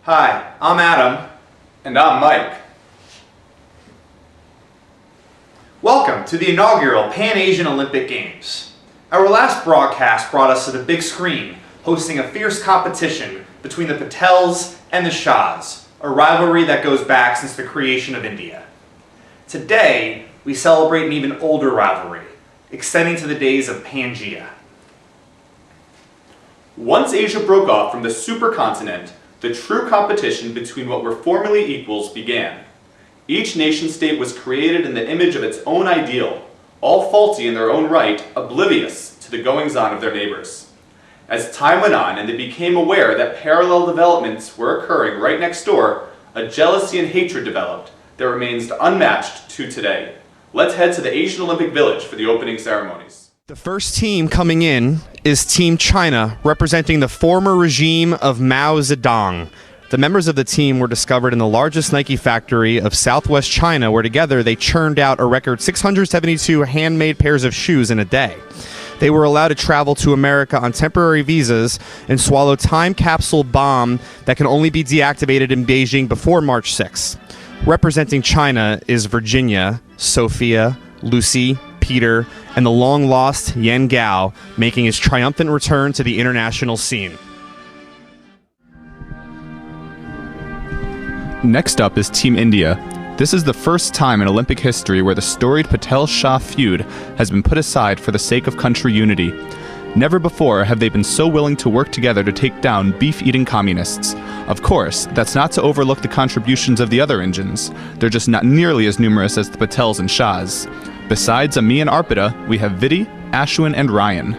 Hi, I'm Adam. And I'm Mike. Welcome to the inaugural Pan-Asian Olympic Games. Our last broadcast brought us to the big screen, hosting a fierce competition between the Patels and the Shahs, a rivalry that goes back since the creation of India. Today, we celebrate an even older rivalry, extending to the days of Pangaea. Once Asia broke off from the supercontinent, the true competition between what were formerly equals began. Each nation-state was created in the image of its own ideal, all faulty in their own right, oblivious to the goings-on of their neighbors. As time went on and they became aware that parallel developments were occurring right next door, a jealousy and hatred developed that remains unmatched to today. Let's head to the Asian Olympic Village for the opening ceremonies. The first team coming in is Team China, representing the former regime of Mao Zedong. The members of the team were discovered in the largest Nike factory of southwest China, where together they churned out a record 672 handmade pairs of shoes in a day. They were allowed to travel to America on temporary visas and swallow time capsule bomb that can only be deactivated in Beijing before March 6th. Representing China is Virginia, Sophia, Lucy, Peter, and the long-lost Yan Gao, making his triumphant return to the international scene. Next up is Team India. This is the first time in Olympic history where the storied Patel-Shah feud has been put aside for the sake of country unity. Never before have they been so willing to work together to take down beef-eating communists. Of course, that's not to overlook the contributions of the other Indians. They're just not nearly as numerous as the Patels and Shahs. Besides Ami and Arpita, we have Vidhi, Ashwin, and Ryan.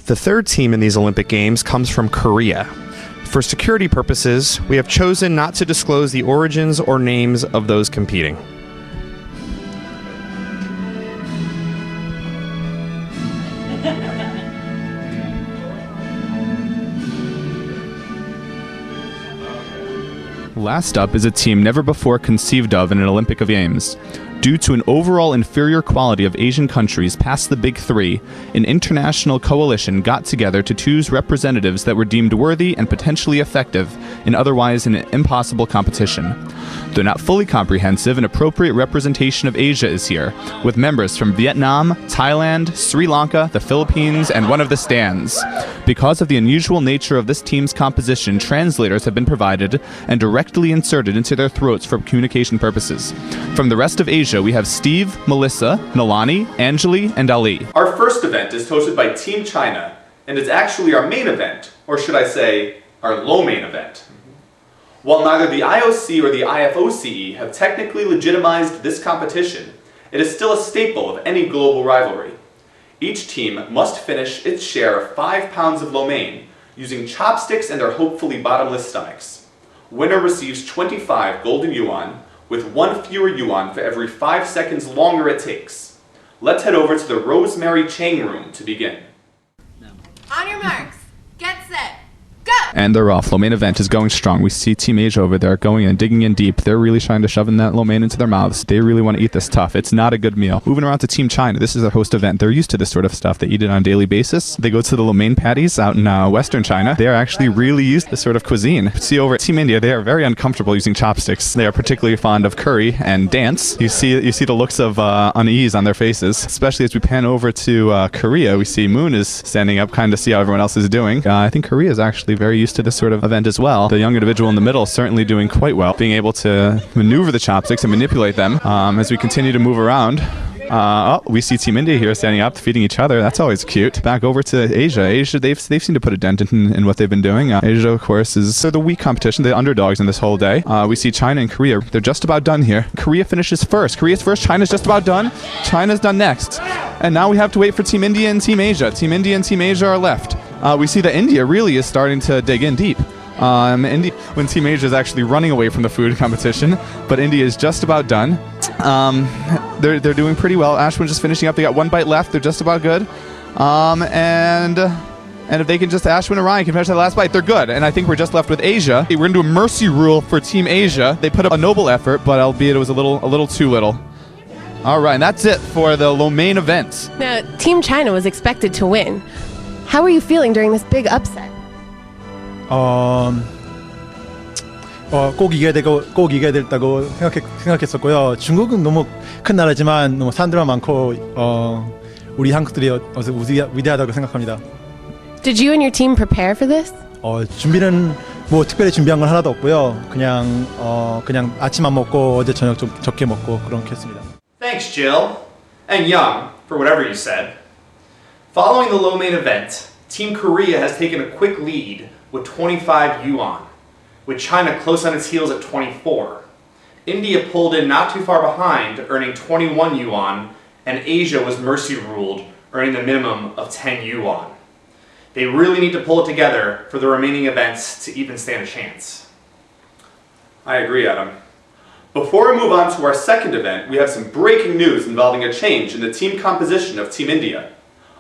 The third team in these Olympic Games comes from Korea. For security purposes, we have chosen not to disclose the origins or names of those competing. Last up is a team never before conceived of in an Olympic Games. Due to an overall inferior quality of Asian countries past the Big Three, an international coalition got together to choose representatives that were deemed worthy and potentially effective in otherwise an impossible competition. Though not fully comprehensive, an appropriate representation of Asia is here, with members from Vietnam, Thailand, Sri Lanka, the Philippines, and one of the stands. Because of the unusual nature of this team's composition, translators have been provided and directly inserted into their throats for communication purposes. From the rest of Asia, we have Steve, Melissa, Nalani, Anjali, and Ali. Our first event is hosted by Team China, and is actually our main event, or should I say, our low main event. While neither the IOC or the IFOCE have technically legitimized this competition, it is still a staple of any global rivalry. Each team must finish its share of 5 pounds of lo mein using chopsticks and their hopefully bottomless stomachs. Winner receives 25 golden yuan, with 1 fewer yuan for every 5 seconds longer it takes. Let's head over to the Rosemary Chang room to begin. On your marks, get set, go! And they're off. Lo mein event is going strong. We see Team Asia over there going in, digging in deep. They're really trying to shove in that lo mein into their mouths. They really want to eat this tough. It's not a good meal. Moving around to Team China. This is their host event. They're used to this sort of stuff. They eat it on a daily basis. They go to the lo mein patties out in Western China. They are actually really used to this sort of cuisine. See over at Team India, they are very uncomfortable using chopsticks. They are particularly fond of curry and dance. You see the looks of unease on their faces, especially as we pan over to Korea. We see Moon is standing up, kind of see how everyone else is doing. I think Korea is actually very used to this sort of event as well. The young individual in the middle certainly doing quite well, being able to maneuver the chopsticks and manipulate them as we continue to move around. We see Team India here standing up, feeding each other. That's always cute. Back over to Asia. Asia, they've seemed to put a dent in what they've been doing. Asia, of course, they're the weak competition, the underdogs in this whole day. We see China and Korea. They're just about done here. Korea finishes first. Korea's first. China's just about done. China's done next. And now we have to wait for Team India and Team Asia. Team India and Team Asia are left. We see that India really is starting to dig in deep. India, when Team Asia is actually running away from the food competition, but India is just about done. They're doing pretty well. Ashwin just finishing up. They got 1 bite left. They're just about good. And if they can just, Ashwin and Ryan can finish that last bite, they're good. And I think we're just left with Asia. We're going to do a mercy rule for Team Asia. They put up a noble effort, but albeit it was a little too little. All right, and that's it for the lo mein event. Now, Team China was expected to win. How were you feeling during this big upset? 꼭 이겨야 된다고 생각했었고요. 중국은 너무 큰 나라지만 너무 사람들만 많고 우리 한국들이 위대하다고 생각합니다. Did you and your team prepare for this? 준비는 뭐 특별히 준비한 건 하나도 없고요. 그냥 아침 안 먹고 어제 저녁 좀 적게 먹고 그렇게 했습니다. Thanks, Jill. And Young, for whatever you said. Following the low main event, Team Korea has taken a quick lead with 25 yuan, with China close on its heels at 24. India pulled in not too far behind, earning 21 yuan, and Asia was mercy ruled, earning the minimum of 10 yuan. They really need to pull it together for the remaining events to even stand a chance. I agree, Adam. Before we move on to our second event, we have some breaking news involving a change in the team composition of Team India.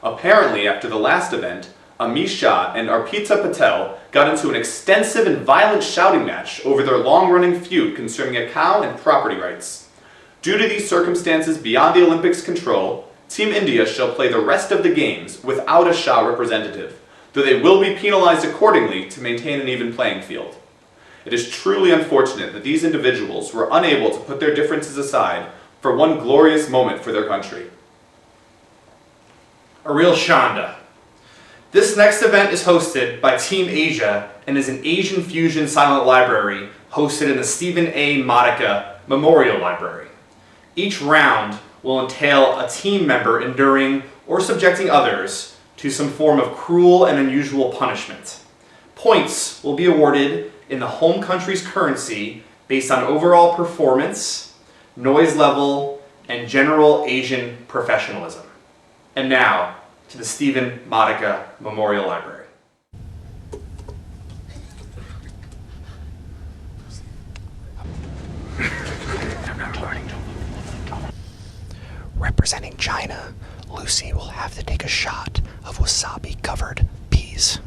Apparently, after the last event, Amish Shah and Arpita Patel got into an extensive and violent shouting match over their long-running feud concerning a cow and property rights. Due to these circumstances beyond the Olympics' control, Team India shall play the rest of the games without a Shah representative, though they will be penalized accordingly to maintain an even playing field. It is truly unfortunate that these individuals were unable to put their differences aside for one glorious moment for their country. A real shanda. This next event is hosted by Team Asia and is an Asian fusion silent library hosted in the Stephen A. Modica Memorial Library. Each round will entail a team member enduring or subjecting others to some form of cruel and unusual punishment. Points will be awarded in the home country's currency based on overall performance, noise level, and general Asian professionalism. And now, to the Stephen Modica Memorial Library. Representing China, Lucy will have to take a shot of wasabi-covered peas.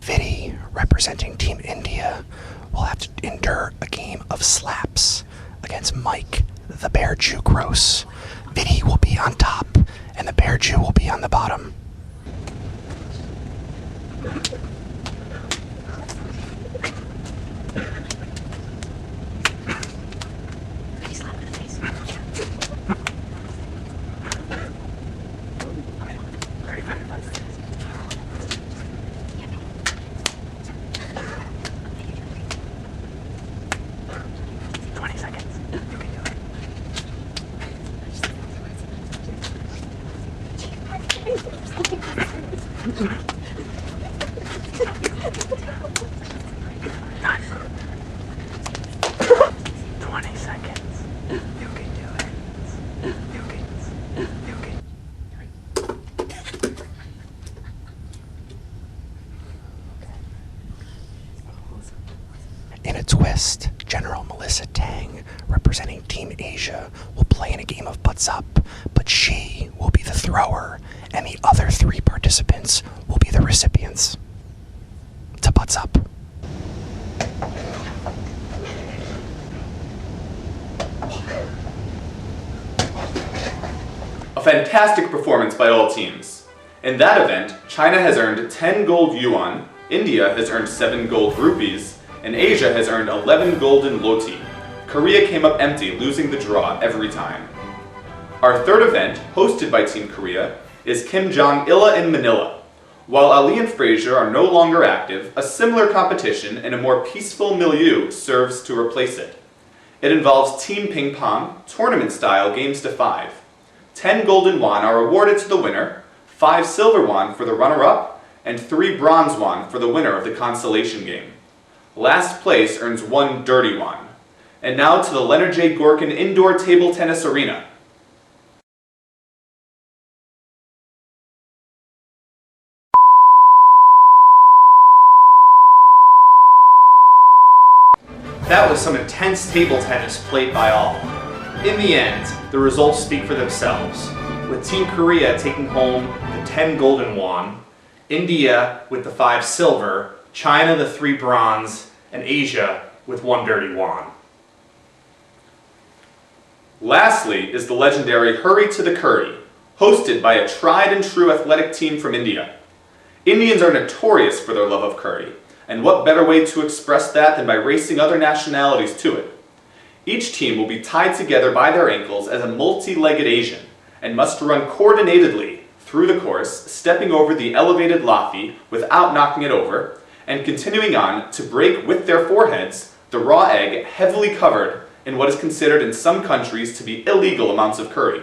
Vidi, representing Team India, will have to endure a game of slaps against Mike, the Bear Jew Gross. Vidi will be on top, and the Bear Jew will be on the bottom. In a twist, General Melissa Tang, representing Team Asia, will play in a game of butts up, but she will be the thrower, and the other three participants will be the recipients. To butts up. A fantastic performance by all teams. In that event, China has earned 10 gold yuan, India has earned 7 gold rupees, and Asia has earned 11 golden loti. Korea came up empty, losing the draw every time. Our third event, hosted by Team Korea, is Kim Jong-il in Manila. While Ali and Fraser are no longer active, a similar competition in a more peaceful milieu serves to replace it. It involves team ping pong, tournament-style games to 5. 10 golden won are awarded to the winner, 5 silver won for the runner-up, and 3 bronze won for the winner of the consolation game. Last place earns 1 dirty won. And now to the Leonard J. Gorkin Indoor Table Tennis Arena. that was some intense table tennis played by all. In the end, the results speak for themselves, with Team Korea taking home the 10 golden won, India with the 5 silver, China the 3 bronze, and Asia with 1 dirty won. Lastly is the legendary Hurry to the Curry, hosted by a tried and true athletic team from India. Indians are notorious for their love of curry, and what better way to express that than by racing other nationalities to it? Each team will be tied together by their ankles as a multi-legged Asian, and must run coordinatedly through the course, stepping over the elevated lathi without knocking it over, and continuing on to break with their foreheads the raw egg heavily covered in what is considered in some countries to be illegal amounts of curry.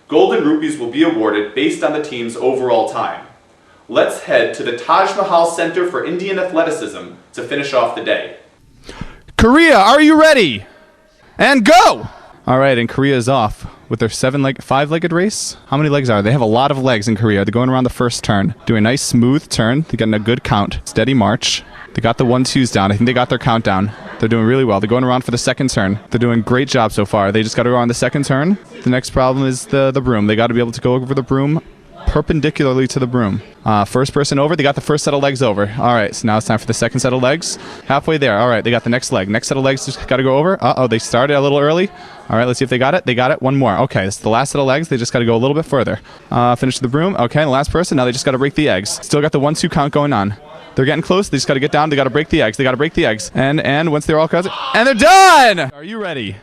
Golden rupees will be awarded based on the team's overall time. Let's head to the Taj Mahal Center for Indian Athleticism to finish off the day. Korea, are you ready? And go! All right, and Korea is off with their 5-legged race. How many legs are they? They have a lot of legs in Korea. They're going around the first turn. Doing a nice smooth turn. They're getting a good count. Steady march. They got the 1-2s down. I think they got their countdown. They're doing really well. They're going around for the second turn. They're doing a great job so far. They just got to go on the second turn. The next problem is the broom. They got to be able to go over the broom perpendicularly to the broom. First person over, they got the first set of legs over. All right, so now it's time for the second set of legs. Halfway there. All right, they got the next leg. Next set of legs just got to go over. Uh-oh, they started a little early. All right, let's see if they got it. They got it. One more. Okay, this is the last set of legs. They just got to go a little bit further. Finish the broom. Okay, the last person. Now they just got to break the eggs. Still got the 1-2 count going on. They're getting close. They just got to get down. They got to break the eggs. They got to break the eggs. And once they're all covered, and they're done! Are you ready?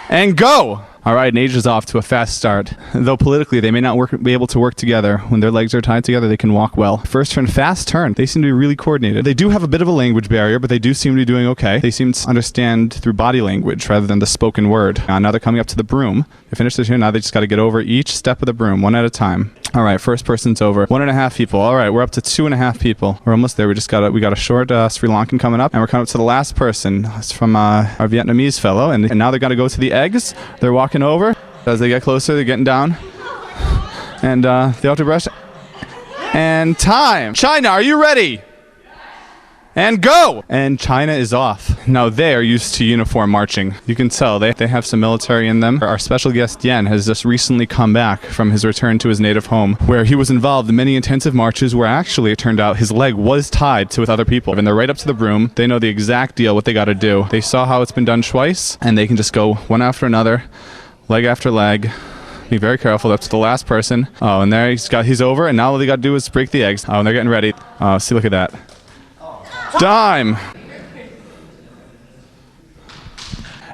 And go! All right, and Asia's off to a fast start. Though politically they may not be able to work together. When their legs are tied together, they can walk well. First turn, fast turn. They seem to be really coordinated. They do have a bit of a language barrier, but they do seem to be doing okay. They seem to understand through body language rather than the spoken word. Now they're coming up to the broom. They finished this here. Now they just got to get over each step of the broom, one at a time. All right, first person's over. 1.5 people. All right, we're up to 2.5 people. We're almost there. We got a short Sri Lankan coming up, and we're coming up to the last person. It's from our Vietnamese fellow, and now they're going to go to the eggs. They're walking over. As they get closer, they're getting down. And they have to brush. And time. China, are you ready? And go! And China is off. Now they are used to uniform marching. You can tell they have some military in them. Our special guest Yen has just recently come back from his return to his native home, where he was involved in many intensive marches where actually it turned out his leg was tied with other people. And they're right up to the broom. They know the exact deal, what they got to do. They saw how it's been done twice, and they can just go one after another, leg after leg. Be very careful. Up to the last person. Oh, and there he's over, and now all they got to do is break the eggs. Oh, and they're getting ready. Oh, see, look at that. Time.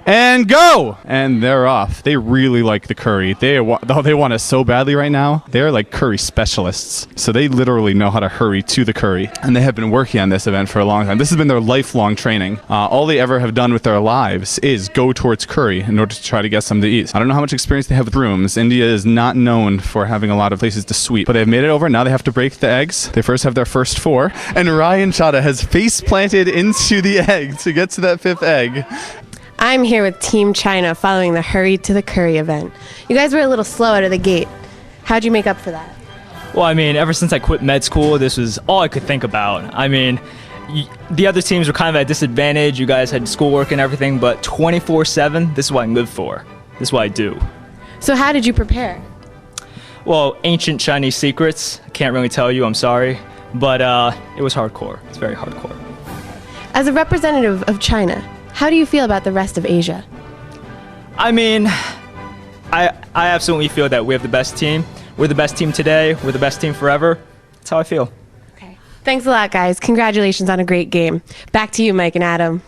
And go! And they're off. They really like the curry. They want it so badly right now. They're like curry specialists. So they literally know how to hurry to the curry. And they have been working on this event for a long time. This has been their lifelong training. All they ever have done with their lives is go towards curry in order to try to get some to eat. I don't know how much experience they have with brooms. India is not known for having a lot of places to sweep. But they've made it over. Now they have to break the eggs. They first have their first 4. And Ryan Chadha has face planted into the egg to get to that 5th egg. I'm here with Team China following the Hurry to the Curry event. You guys were a little slow out of the gate. How'd you make up for that? Well, I mean, ever since I quit med school, this was all I could think about. I mean, the other teams were kind of at a disadvantage. You guys had schoolwork and everything, but 24/7, this is what I live for. This is what I do. So how did you prepare? Well, ancient Chinese secrets. I can't really tell you, I'm sorry. But it was hardcore. It's very hardcore. As a representative of China, how do you feel about the rest of Asia? I mean, I absolutely feel that we have the best team. We're the best team today. We're the best team forever. That's how I feel. Okay. Thanks a lot, guys. Congratulations on a great game. Back to you, Mike and Adam.